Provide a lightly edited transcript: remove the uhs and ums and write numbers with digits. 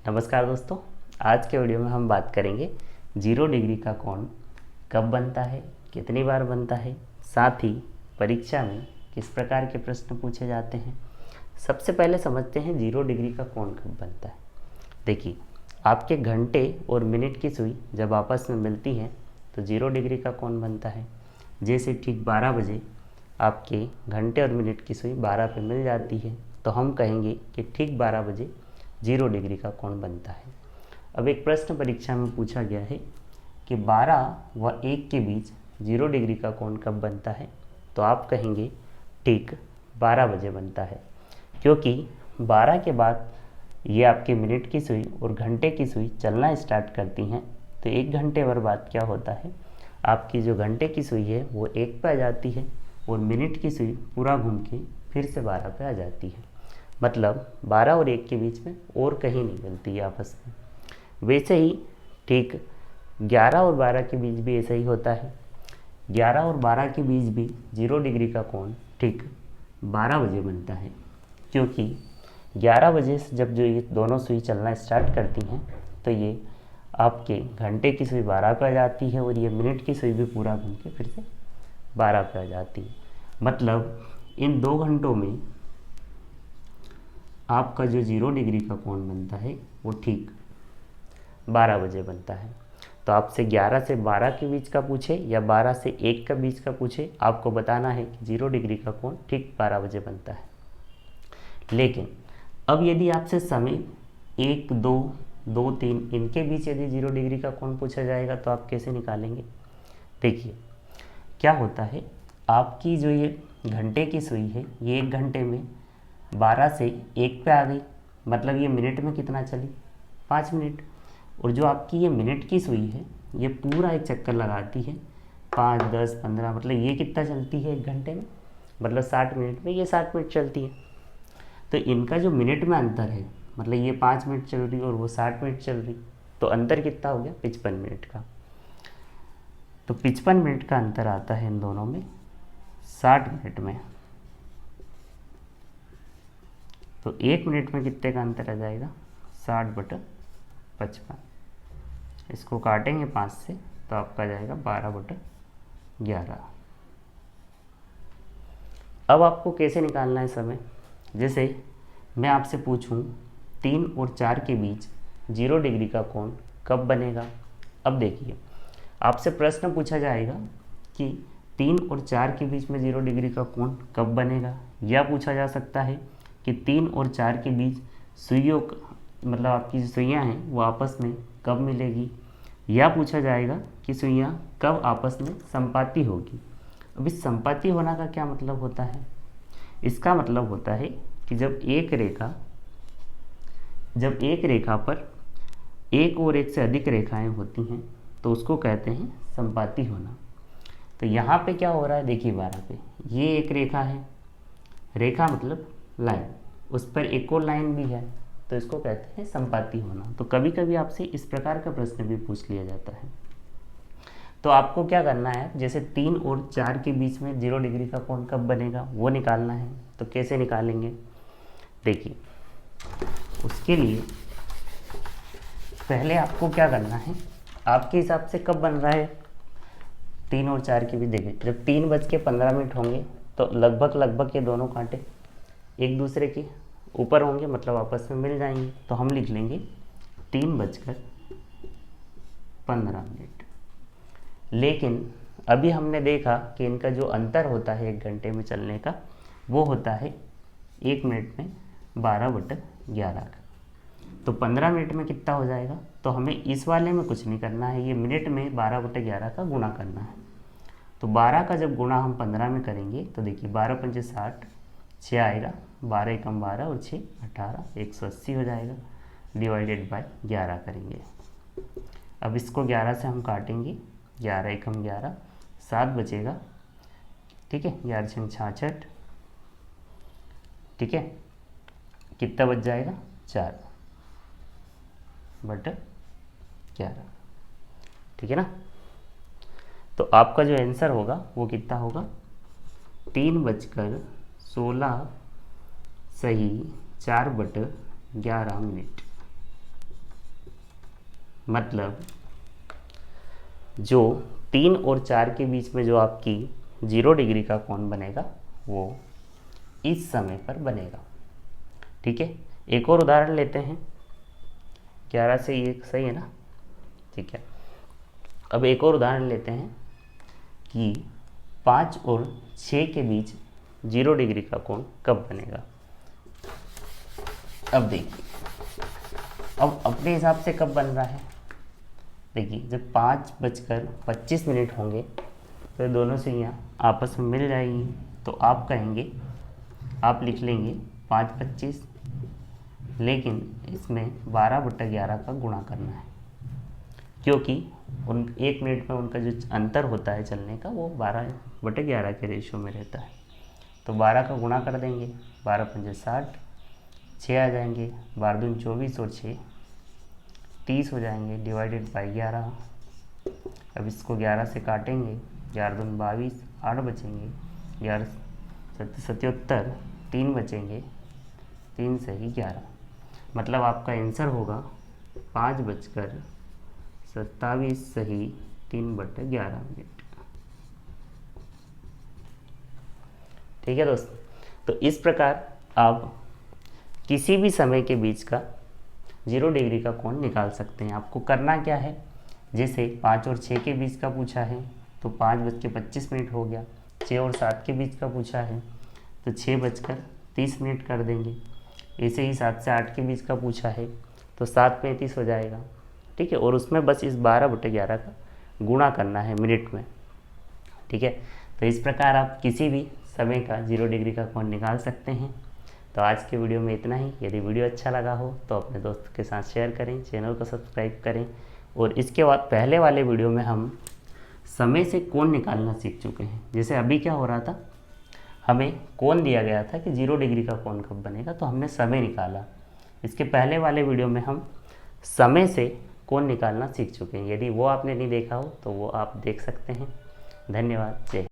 नमस्कार दोस्तों, आज के वीडियो में हम बात करेंगे 0 डिग्री का कोण कब बनता है, कितनी बार बनता है, साथ ही परीक्षा में किस प्रकार के प्रश्न पूछे जाते हैं। सबसे पहले समझते हैं 0 डिग्री का कोण कब बनता है। देखिए, आपके घंटे और मिनट की सुई जब आपस में मिलती हैं तो 0 डिग्री का कोण बनता है। जैसे ठीक 12 बजे आपके घंटे और मिनट की सुई 12 पे मिल जाती है तो हम कहेंगे कि ठीक 12 बजे 0 डिग्री का कोण बनता है। अब एक प्रश्न परीक्षा में पूछा गया है कि 12 व 1 के बीच 0 डिग्री का कोण कब बनता है, तो आप कहेंगे ठीक 12 बजे बनता है, क्योंकि 12 के बाद ये आपके मिनट की सुई और घंटे की सुई चलना स्टार्ट करती हैं। तो 1 घंटे भर बाद क्या होता है, आपकी जो घंटे की सुई है वो 1 पे आ जाती है और मिनट की सुई पूरा घूम के फिर से 12 पे आ जाती है। मतलब 12 और 1 के बीच में और कहीं नहीं मिलती है आपस में। वैसे ही ठीक 11 और 12 के बीच भी ऐसा ही होता है। 11 और 12 के बीच भी 0 डिग्री का कोण ठीक 12 बजे बनता है, क्योंकि 11 बजे से जब जो ये दोनों सुई चलना स्टार्ट करती हैं तो ये आपके घंटे की सुई 12 पे आ जाती है और ये मिनट की सुई भी पूरा घूम के फिर से 12 पे आ जाती है। मतलब इन 2 घंटों में आपका जो 0 डिग्री का कोण बनता है वो ठीक 12 बजे बनता है। तो आपसे 11 से 12 के बीच का पूछे या 12 से 1 का बीच का पूछे, आपको बताना है कि 0 डिग्री का कोण ठीक 12 बजे बनता है। लेकिन अब यदि आपसे समय 1, 2, 2, 3 इनके बीच यदि 0 डिग्री का कोण पूछा जाएगा तो आप कैसे निकालेंगे। देखिए क्या होता है, आपकी जो ये घंटे की सुई है ये 1 घंटे में 12 से 1 पे आ गई, मतलब ये मिनट में कितना चली, 5 मिनट। और जो आपकी ये मिनट की सुई है ये पूरा एक चक्कर लगाती है 5, 10, 15, मतलब ये कितना चलती है 1 घंटे में, मतलब 60 मिनट में ये 60 मिनट चलती है। तो इनका जो मिनट में अंतर है, मतलब ये 5 मिनट चल रही और वो 60 मिनट चल रही, तो अंतर कितना हो गया 55 मिनट का। तो 55 मिनट का अंतर आता है इन दोनों में 60 मिनट में। तो 1 मिनट में कितने का अंतर आ जाएगा, 60/55। इसको काटेंगे 5 से तो आपका आ जाएगा 12/11। अब आपको कैसे निकालना है समय। जैसे मैं आपसे पूछूं 3 और 4 के बीच 0 डिग्री का कोण कब बनेगा। अब देखिए, आपसे प्रश्न पूछा जाएगा कि 3 और 4 के बीच में 0 डिग्री का कोण कब बनेगा, या पूछा जा सकता है कि 3 और 4 के बीच सुइयों मतलब आपकी जो सुइयाँ हैं वो आपस में कब मिलेगी, या पूछा जाएगा कि सुइयाँ कब आपस में संपाती होगी। अब इस संपाती होना का क्या मतलब होता है, इसका मतलब होता है कि जब एक रेखा पर एक और एक से अधिक रेखाएं होती हैं तो उसको कहते हैं संपाती होना। तो यहाँ पे क्या हो रहा है, देखिए 12 पे ये एक रेखा है, रेखा मतलब लाइन, उस पर एक और लाइन भी है, तो इसको कहते हैं संपाती होना। तो कभी कभी आपसे इस प्रकार का प्रश्न भी पूछ लिया जाता है। तो आपको क्या करना है, जैसे 3 और 4 के बीच में 0 डिग्री का कोण कब बनेगा वो निकालना है। तो कैसे निकालेंगे, देखिए उसके लिए पहले आपको क्या करना है, आपके हिसाब से कब बन रहा है 3 और 4 के बीच। देखिए जब 3:15 होंगे तो लगभग ये दोनों कांटे एक दूसरे के ऊपर होंगे, मतलब आपस में मिल जाएंगे। तो हम लिख लेंगे 3:15। लेकिन अभी हमने देखा कि इनका जो अंतर होता है 1 घंटे में चलने का वो होता है 1 मिनट में 12/11 का। तो 15 मिनट में कितना हो जाएगा, तो हमें इस वाले में कुछ नहीं करना है, ये मिनट में 12/11 का गुणा करना है। तो 12 का जब गुणा हम 15 में करेंगे तो देखिए 12×5 = 60, 6 आएगा, 12 एकम 12 और 6 18, 180 हो जाएगा, डिवाइडेड बाय 11 करेंगे। अब इसको 11 से हम काटेंगे, 11 एकम 11, 7 बचेगा, ठीक है, 11 6 66, ठीक है, कितना बच जाएगा 4/11, ठीक है ना। तो आपका जो आंसर होगा वो कितना होगा, 3:16 सही 4/11 मिनट। मतलब जो 3 और 4 के बीच में जो आपकी 0 डिग्री का कोण बनेगा वो इस समय पर बनेगा। ठीक है, एक और उदाहरण लेते हैं। 11 से ये सही है ना? ठीक है, अब एक और उदाहरण लेते हैं कि 5 और 6 के बीच 0 डिग्री का कोण कब बनेगा। अब देखिए, अब अपने हिसाब से कब बन रहा है। देखिए, जब 5:25 होंगे तो दोनों से यहाँ आपस में मिल जाएगी, तो आप कहेंगे, आप लिख लेंगे 5:25, लेकिन इसमें 12/11 का गुणा करना है, क्योंकि उन 1 मिनट में उनका जो अंतर होता है चलने का वो 12/11 के रेशियो में रहता है। तो 12 का गुणा कर देंगे, 12×5 60, 6 आ जाएंगे, 12×2 24 और 6 30 हो जाएंगे, डिवाइडेड बाई 11। अब इसको 11 से काटेंगे, 11×2 22, 8 बचेंगे, 11×7 77, 3 बचेंगे, 3 से ही 11। मतलब आपका आंसर होगा 5:27 सही 3/11 मिनट। ठीक है दोस्तों, तो इस प्रकार आप किसी भी समय के बीच का 0 डिग्री का कोण निकाल सकते हैं। आपको करना क्या है, जैसे 5 और 6 के बीच का पूछा है तो 5:25 हो गया, 6 और 7 के बीच का पूछा है तो 6:30 कर देंगे। ऐसे ही 7 से 8 के बीच का पूछा है तो 7:35 हो जाएगा। ठीक है, और उसमें बस इस 12/11 का गुणा करना है मिनट में। ठीक है, तो इस प्रकार आप किसी भी समय का 0 डिग्री का कोण निकाल सकते हैं। तो आज के वीडियो में इतना ही। यदि वीडियो अच्छा लगा हो तो अपने दोस्तों के साथ शेयर करें, चैनल को सब्सक्राइब करें। और इसके बाद पहले वाले वीडियो में हम समय से कोण निकालना सीख चुके हैं। जैसे अभी क्या हो रहा था, हमें कोण दिया गया था कि 0 डिग्री का कोण कब बनेगा, तो हमने समय निकाला। इसके पहले वाले वीडियो में हम समय से कोण निकालना सीख चुके हैं। यदि वो आपने नहीं देखा हो तो वो आप देख सकते हैं। धन्यवाद। जय।